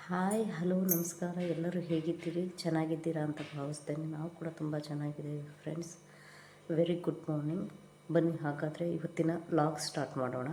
Hi hello ನಮಸ್ಕಾರ. ಎಲ್ಲರೂ ಹೇಗಿದ್ದೀರಿ? ಚೆನ್ನಾಗಿದ್ದೀರಾ ಅಂತ ಭಾವಿಸ್ತೇನೆ. ನಾವು ಕೂಡ ತುಂಬ ಚೆನ್ನಾಗಿದ್ದೀವಿ ಫ್ರೆಂಡ್ಸ್. Very good morning. ಬನ್ನಿ ಹಾಗಾದರೆ ಇವತ್ತಿನ ವ್ಲಾಗ್ ಸ್ಟಾರ್ಟ್ ಮಾಡೋಣ.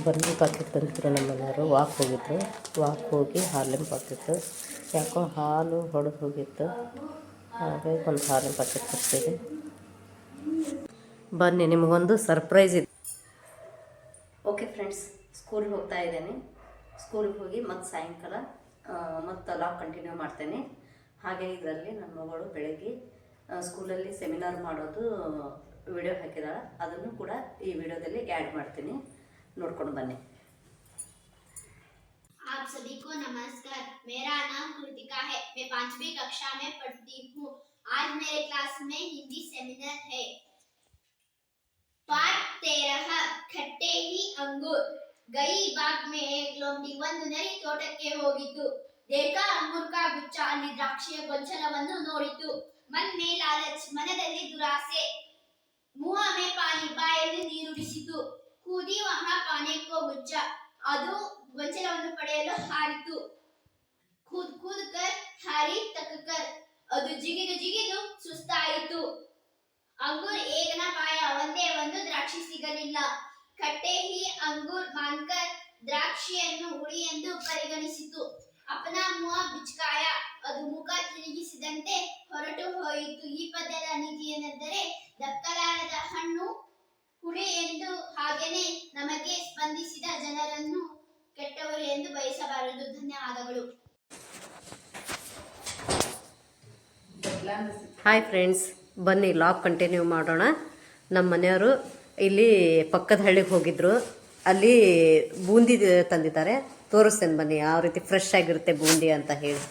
ಬನ್ನಿ ಪಾಕೆಟ್ ತಂತಿದ್ರು ನಮ್ಮ ಮನೆಯವರು ವಾಕ್ ಹೋಗಿ ಹಾಲಿನ ಪಾಕೆಟ್ ಯಾಕೋ ಹಾಲು ಹೊಡೆದು ಹೋಗಿತ್ತು, ಹಾಗಾಗಿ ಒಂದು ಹಾಲಿನ ಪಾಕೆಟ್ ತರ್ತೀವಿ. ಬನ್ನಿ ನಿಮಗೊಂದು ಸರ್ಪ್ರೈಸ್ ಇದೆ. ಓಕೆ ಫ್ರೆಂಡ್ಸ್, ಸ್ಕೂಲ್ಗೆ ಹೋಗ್ತಾ ಇದ್ದೇನೆ. ಸ್ಕೂಲ್ಗೆ ಹೋಗಿ ಮತ್ತು ಸಾಯಂಕಾಲ ಮತ್ತು ಲಾಗ್ ಕಂಟಿನ್ಯೂ ಮಾಡ್ತೇನೆ. ಹಾಗೆ ಇದರಲ್ಲಿ ನನ್ನ ಮಗಳು ಬೆಳಗ್ಗೆ ಸ್ಕೂಲಲ್ಲಿ ಸೆಮಿನಾರ್ ಮಾಡೋದು ವಿಡಿಯೋ ಹಾಕಿದಾಳೆ, ಅದನ್ನು ಕೂಡ ಈ ವಿಡಿಯೋದಲ್ಲಿ ಆ್ಯಡ್ ಮಾಡ್ತೀನಿ, ನೋಡ್ಕೊಂಡು बने। आप सभी को नमस्कार। मेरा नाम कृतिका है। मैं 5वीं कक्षा में पढ़ती हूँ। आज मेरे क्लास में हिंदी सेमिनार है। पाठ 13 खट्टे ही अंगूर। गई बाग में एक लोमड़ी ಒಂದು ನರಿ ತೋಟಕ್ಕೆ ಹೋಗಿತು. देखा अंगूर का गुच्छा, ಅಲ್ಲಿ ದ್ರಾಕ್ಷಿಯ ಗೊಂಚಲವನ್ನು ನೋಡಿತು. मन में लालच, ಮನದಲ್ಲಿ ದುರಾಸೆ. मुंह में पानी, ಬಾಯಲ್ಲಿ ನೀರುಡಿಸಿತು. कूदी वहां पाने को गुच्छा, ಅದು ಗೊಂಚಲವನ್ನು ಪಡೆಯಲು ಹಾರಿತು. कूद कूद कर हारी तक कर, ಅದು ಜಿಗಿದು ಸುಸ್ತಾಯಿತು. अंगूर एक न पाया, ಒಂದೇ ಒಂದು ದ್ರಾಕ್ಷಿ ಸಿಗಲಿಲ್ಲ. खट्टे ही अंगूर मानकर, ದ್ರಾಕ್ಷಿಯನ್ನು ಹುಳಿ ಎಂದು ಪರಿಗಣಿಸಿತು. अपना मुंह बिचकाया, ಅದು ಮುಖ ತಿರುಗಿಸಿದಂತೆ ಹೊರಟು ಹೋಯಿತು. ಈ ಪದ್ಯದ ನೀತಿಯೇನೆಂದರೆ, ದಕ್ಕಲಾರದ ಹಣ್ಣು ಹುಳಿ ಎಂದು, ಹಾಗೇನೆ ನಮಗೆ ಸ್ಪಂದಿಸಿದ ಜನರನ್ನು ಕೆಟ್ಟವರು ಎಂದು ಬಯಸಬಾರದು. ಧನ್ಯವಾದಗಳು. ಹಾಯ್ ಫ್ರೆಂಡ್ಸ್, ಬನ್ನಿ ಲಾಗ್ ಕಂಟಿನ್ಯೂ ಮಾಡೋಣ. ನಮ್ಮ ಮನೆಯವರು ಇಲ್ಲಿ ಪಕ್ಕದ ಹಳ್ಳಿಗೆ ಹೋಗಿದ್ರು, ಅಲ್ಲಿ ಬೂಂದಿ ತಂದಿದ್ದಾರೆ. ತೋರಿಸ್ತೇನೆ ಬನ್ನಿ ಯಾವ ರೀತಿ ಫ್ರೆಶ್ ಆಗಿರುತ್ತೆ ಬೂಂದಿ ಅಂತ ಹೇಳಿ.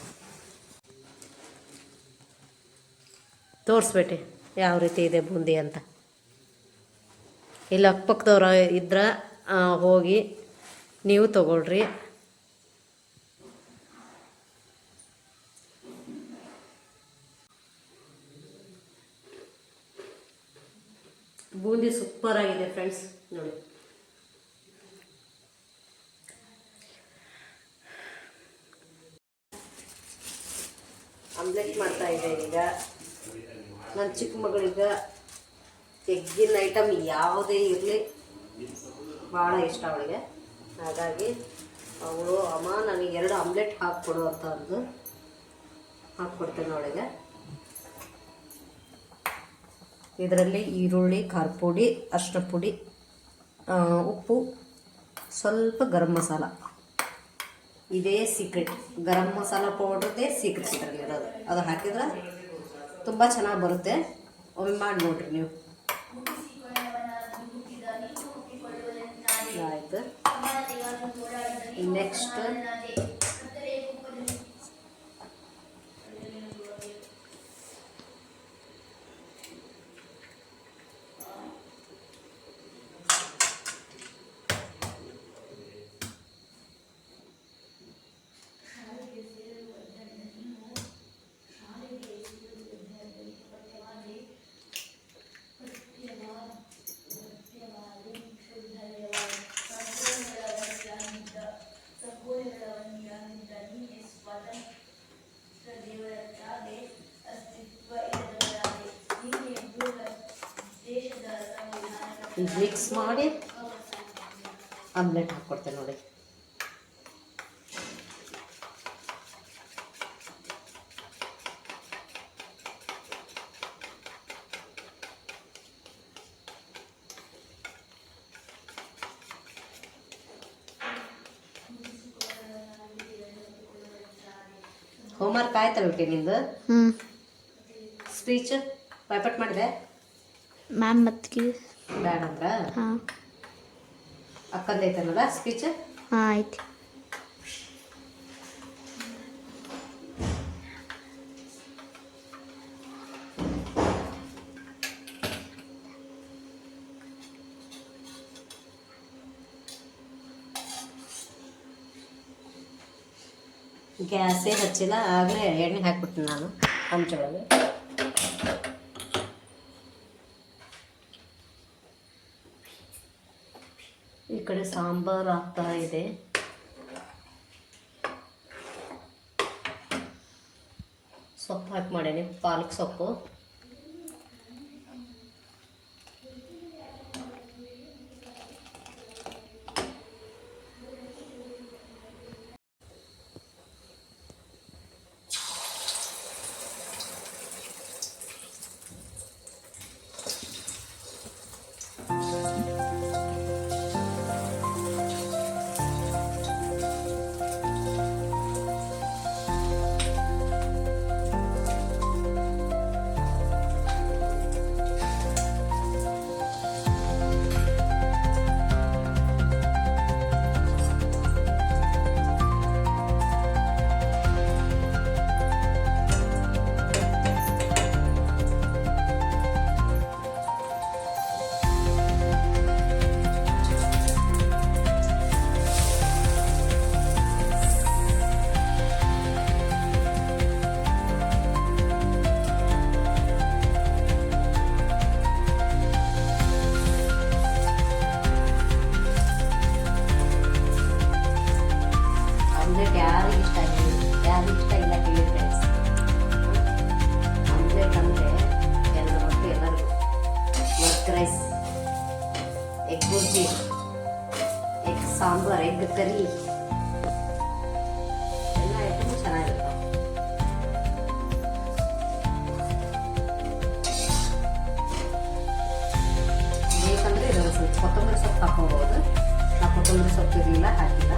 ತೋರಿಸ್ಬೇಟಿ ಯಾವ ರೀತಿ ಇದೆ ಬೂಂದಿ ಅಂತ. ಇಲ್ಲಿ ಅಕ್ಕಪಕ್ಕದವ್ರು ಇದ್ರೆ ಹೋಗಿ ನೀವು ತಗೊಳ್ರಿ. ಬೂಂದಿ ಸೂಪರ್ ಆಗಿದೆ ಫ್ರೆಂಡ್ಸ್, ನೋಡಿ. ಆಮ್ಲೆಟ್ ಮಾಡ್ತಾ ಇದ್ದೇನೆ ಈಗ. ನನ್ನ ಚಿಕ್ಕ ಮಗಳಿಗೆ ಎಗ್ಗಿನ ಐಟಮ್ ಯಾವುದೇ ಇರಲಿ ಭಾಳ ಇಷ್ಟ ಅವಳಿಗೆ. ಹಾಗಾಗಿ ಅವಳು ಅಮ್ಮ ನನಗೆ 2 ಆಮ್ಲೆಟ್ ಹಾಕ್ಕೊಡು ಅಂತ ಅಂದು ಹಾಕ್ಕೊಡ್ತೇನೆ ಅವಳಿಗೆ. ಇದರಲ್ಲಿ ಈರುಳ್ಳಿ, ಖಾರ ಪುಡಿ, ಅರಿಶಿನ ಪುಡಿ, ಉಪ್ಪು, ಸ್ವಲ್ಪ ಗರಂ ಮಸಾಲ, ಇದೇ ಸೀಕ್ರೆಟ್. ಗರಂ ಮಸಾಲ ಪೌಡ್ರದೇ ಸೀಕ್ರೆಟ್ ಇದರಲ್ಲಿರೋದು. ಅದು ಹಾಕಿದ್ರೆ ತುಂಬ ಚೆನ್ನಾಗಿ ಬರುತ್ತೆ. ಒಮ್ಮೆ ಮಾಡಿ ನೋಡ್ರಿ ನೀವು. ಆಯಿತು, ನೆಕ್ಸ್ಟ್ ಮಿಕ್ಸ್ ಮಾಡಿ ಆಮ್ಲೆಟ್ ಹಾಕ್ಕೊಡ್ತೇನೆ ನೋಡಿ. ಹೋಮ್ವರ್ಕ್ ಆಯ್ತಲ್ಲ ಬಿಟ್ಟು ನಿಂದು? ಸ್ಪೀಚ್ ಪೈಪಟ್ ಮಾಡಿದೆ ಮ್ಯಾಮ್ ಮತ್ತೆ ಬೇಡ ಅಂದ್ರ? ಹಾಂ ಅಕ್ಕಂದೈತನಲ್ಲ ಸ್ಪೀಚ್? ಹಾಂ ಆಯ್ತು. ಗ್ಯಾಸೇ ಹಚ್ಚಿಲ್ಲ, ಆಗಲೇ ಎಣ್ಣೆ ಹಾಕ್ಬಿಟ್ಟು ನಾನು ಹಂಚೊಳಗೆ. ಈ ಕಡೆ ಸಾಂಬಾರು ಆಗ್ತಾ ಇದೆ. ಸೊಪ್ಪು ಹಾಕಿ ಮಾಡೇನಿ, ಪಾಲಕ್ ಸೊಪ್ಪು. Egg bhurji, egg sambar, egg curry ಎಲ್ಲ ಐಟಮು ಚೆನ್ನಾಗಿರುತ್ತೆ. ಬೇಕಂದ್ರೆ ಇದನ್ನು ಸ್ವಲ್ಪ ಕೊತ್ತಂಬರಿ ಸೊಪ್ಪು ಹಾಕೋಬಹುದು. ನಾವು ಕೊತ್ತಂಬರಿ ಸೊಪ್ಪು ಇರಲಿಲ್ಲ, ಹಾಕಿಲ್ಲ.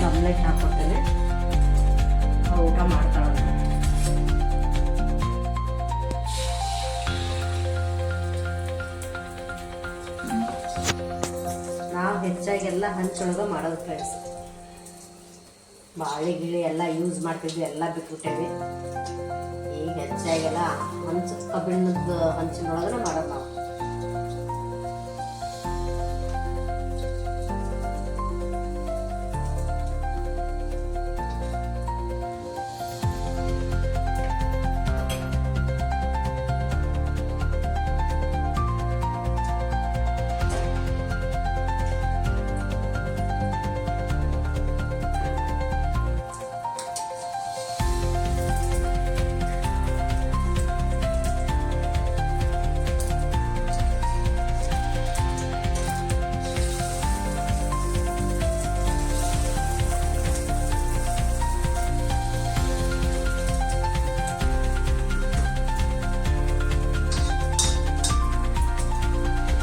ಆಮ್ಲೆಟ್ ಹಾಕ್ಕೊಡ್ತೇನೆ, ಅವ್ರು ಊಟ ಮಾಡ್ತಾಳಂತ. ನಾವು ಹೆಚ್ಚಾಗೆಲ್ಲ ಹಂಚೊಳಗೆ ಮಾಡೋದು ಫ್ರೆಂಡ್ಸ್. ಬಾಳೆ ಗಿಳಿ ಎಲ್ಲ ಯೂಸ್ ಮಾಡ್ತಿದ್ವಿ, ಎಲ್ಲ ಬಿಟ್ಬಿಟ್ಟೇವಿ. ಈಗ ಹೆಚ್ಚಾಗೆಲ್ಲ ಹಂಚು ಕಬ್ಬಿಣದ ಹಂಚಿನೊಳಗನೆ ಮಾಡೋದು ನಾವು.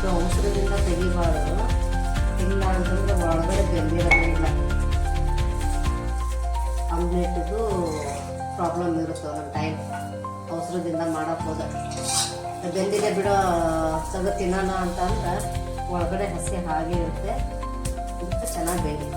ಅವಸರದಿಂದ ತೆಗಿಬಾರ್ದು, ಇಲ್ಲ ಅಂತಂದ್ರೆ ಒಳಗಡೆ ಬೆಂದಿರೋದಿಲ್ಲ. ಆಮ್ಲೆಟ್ದು ಪ್ರಾಬ್ಲಮ್ ಇರುತ್ತೆ ಒಂದೊಂದು ಟೈಮ್ ಅವಸರದಿಂದ ಮಾಡೋಕೆ ಹೋದ. ಬೆಂದಿದೆ ಬಿಡೋ ಸಗ ತಿನ್ನೋಣ ಅಂತ ಅಂದ್ರೆ ಒಳಗಡೆ ಹಸಿ ಹಾಗೆ ಇರುತ್ತೆ, ಮತ್ತು ಚೆನ್ನಾಗಿ ಬೇಡಿ.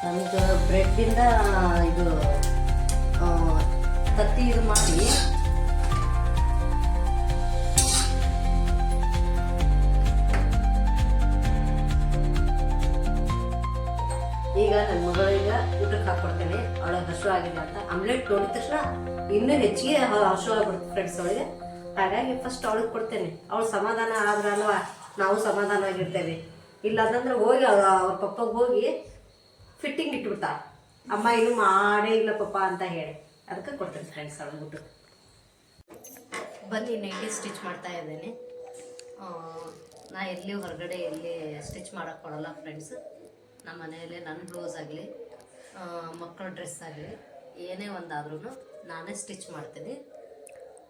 ನಮಗೆ ಬ್ರೆಡ್ಡಿಂದ ಇದು ತತ್ತಿ ಇದು ಮಾಡಿ ನನ್ನ ಮಗಳಿಗೆ ಊಟಕ್ಕೆ ಹಾಕ್ಕೊಡ್ತೇನೆ. ಅವಳಿಗೆ ಹಸು ಆಗಿದೆ ಅಂತ ಆಮ್ಲೆಟ್ ನೋಡಿದ ತಕ್ಷಣ ಇನ್ನೂ ಹೆಚ್ಚಿಗೆ ಹಸು ಆಗ್ಬಿಡುತ್ತೆ ಫ್ರೆಂಡ್ಸ್ ಅವಳಿಗೆ. ಹಾಗಾಗಿ ಫಸ್ಟ್ ಅವಳಿಗೆ ಕೊಡ್ತೇನೆ. ಅವಳು ಸಮಾಧಾನ ಆದ್ರಲ್ವ ನಾವು ಸಮಾಧಾನವಾಗಿರ್ತೇವೆ. ಇಲ್ಲ ಅಂತಂದ್ರೆ ಹೋಗಿ ಅವ್ರ ಪಪ್ಪಗೆ ಹೋಗಿ ಫಿಟ್ಟಿಂಗ್ ಇಟ್ಬಿಡ್ತಾ, ಅಮ್ಮ ಇನ್ನೂ ಮಾಡೇ ಇಲ್ಲ ಪಪ್ಪ ಅಂತ ಹೇಳಿ. ಅದಕ್ಕೆ ಕೊಡ್ತೇನೆ ಫ್ರೆಂಡ್ಸ್ ಅವಳಿಗೆ ಊಟಕ್ಕೆ. ಬನ್ನಿ ನೈಟಿ ಸ್ಟಿಚ್ ಮಾಡ್ತಾ ಇದ್ದೇನೆ. ನಾ ಎಲ್ಲಿ ಹೊರಗಡೆ ಎಲ್ಲಿ ಸ್ಟಿಚ್ ಮಾಡೋಕ್ಕೆ ಕೊಡಲ್ಲ ಫ್ರೆಂಡ್ಸ್. ನಮ್ಮ ಮನೆಯಲ್ಲೇ ನನ್ನ ಬ್ಲೌಸ್ ಆಗಲಿ ಮಕ್ಕಳ ಡ್ರೆಸ್ ಆಗಲಿ ಏನೇ ಒಂದಾದ್ರೂ ನಾನೇ ಸ್ಟಿಚ್ ಮಾಡ್ತೀನಿ.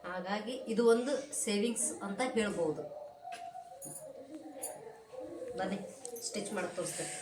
ಹಾಗಾಗಿ ಇದು ಒಂದು ಸೇವಿಂಗ್ಸ್ ಅಂತ ಹೇಳ್ಬೋದು. ಬನ್ನಿ ಸ್ಟಿಚ್ ಮಾಡೋಕ್ಕೆ ತೋರಿಸ್ತೇನೆ.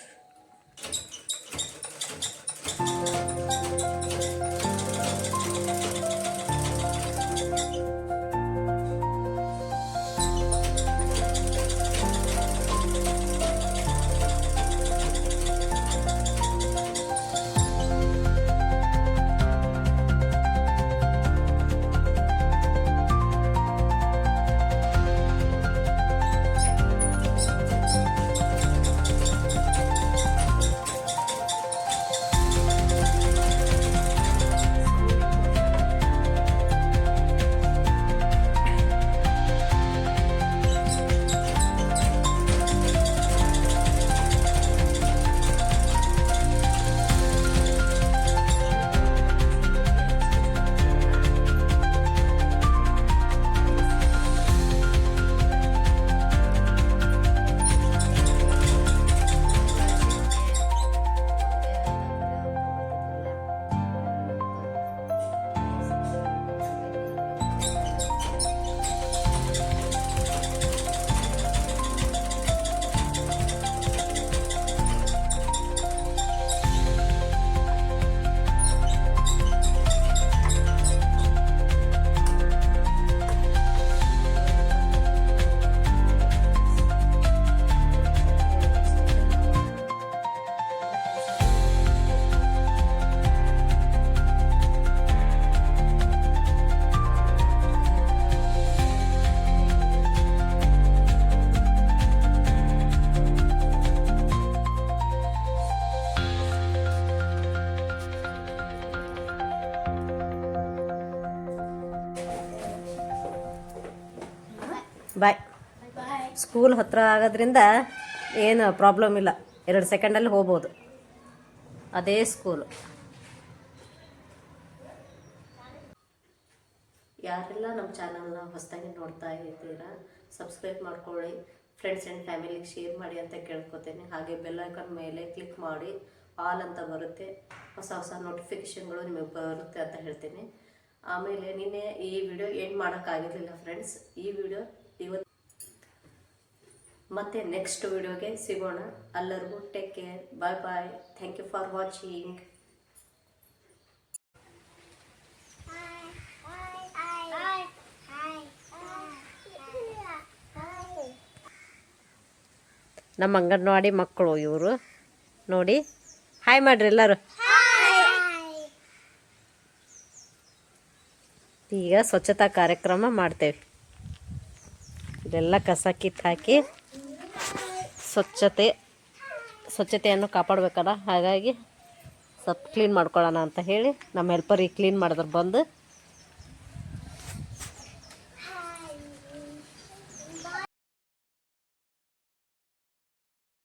ಬಾಯ್. ಸ್ಕೂಲ್ ಹತ್ರ ಆಗೋದ್ರಿಂದ ಏನು ಪ್ರಾಬ್ಲಮ್ ಇಲ್ಲ, 2 ಸೆಕೆಂಡಲ್ಲಿ ಹೋಗ್ಬೋದು. ಅದೇ ಸ್ಕೂಲು. ಯಾರೆಲ್ಲ ನಮ್ಮ ಚಾನಲ್ನ ಹೊಸದಾಗಿ ನೋಡ್ತಾ ಇದ್ದೀರಾ ಸಬ್ಸ್ಕ್ರೈಬ್ ಮಾಡ್ಕೊಳ್ಳಿ, ಫ್ರೆಂಡ್ಸ್ ಆ್ಯಂಡ್ ಫ್ಯಾಮಿಲಿಗೆ ಶೇರ್ ಮಾಡಿ ಅಂತ ಕೇಳ್ಕೊತೇನೆ. ಹಾಗೆ ಬೆಲ್ ಐಕಾನ್ ಮೇಲೆ ಕ್ಲಿಕ್ ಮಾಡಿ ಆಲ್ ಅಂತ ಬರುತ್ತೆ, ಹೊಸ ಹೊಸ ನೋಟಿಫಿಕೇಷನ್ಗಳು ನಿಮಗೆ ಬರುತ್ತೆ ಅಂತ ಹೇಳ್ತೀನಿ. ಆಮೇಲೆ ನಿನ್ನೆ ಈ ವಿಡಿಯೋ ಏನು ಮಾಡೋಕ್ಕಾಗಿರಲಿಲ್ಲ ಫ್ರೆಂಡ್ಸ್. ಈ ವಿಡಿಯೋ ಇವತ್ತು ಮತ್ತೆ ನೆಕ್ಸ್ಟ್ ವಿಡಿಯೋಗೆ ಸಿಗೋಣ. ಎಲ್ಲರಿಗೂ take care, bye bye, thank you for watching. ನಮ್ಮ ಅಂಗನವಾಡಿ ಮಕ್ಕಳು ಇವರು ನೋಡಿ, ಹಾಯ್ ಮಾಡ್ರಿ ಎಲ್ಲರೂ. ಈಗ ಸ್ವಚ್ಛತಾ ಕಾರ್ಯಕ್ರಮ ಮಾಡ್ತೇವೆ. ಇದೆಲ್ಲ ಕಸ ಕಿತ್ತು ಹಾಕಿ ಸ್ವಚ್ಛತೆಯನ್ನು ಕಾಪಾಡಬೇಕಲ್ಲ, ಹಾಗಾಗಿ ಸ್ವಲ್ಪ ಕ್ಲೀನ್ ಮಾಡ್ಕೊಳ್ಳೋಣ ಅಂತ ಹೇಳಿ ನಮ್ಮ ಹೆಲ್ಪರಿಗೆ ಕ್ಲೀನ್ ಮಾಡಿದ್ರೆ ಬಂದು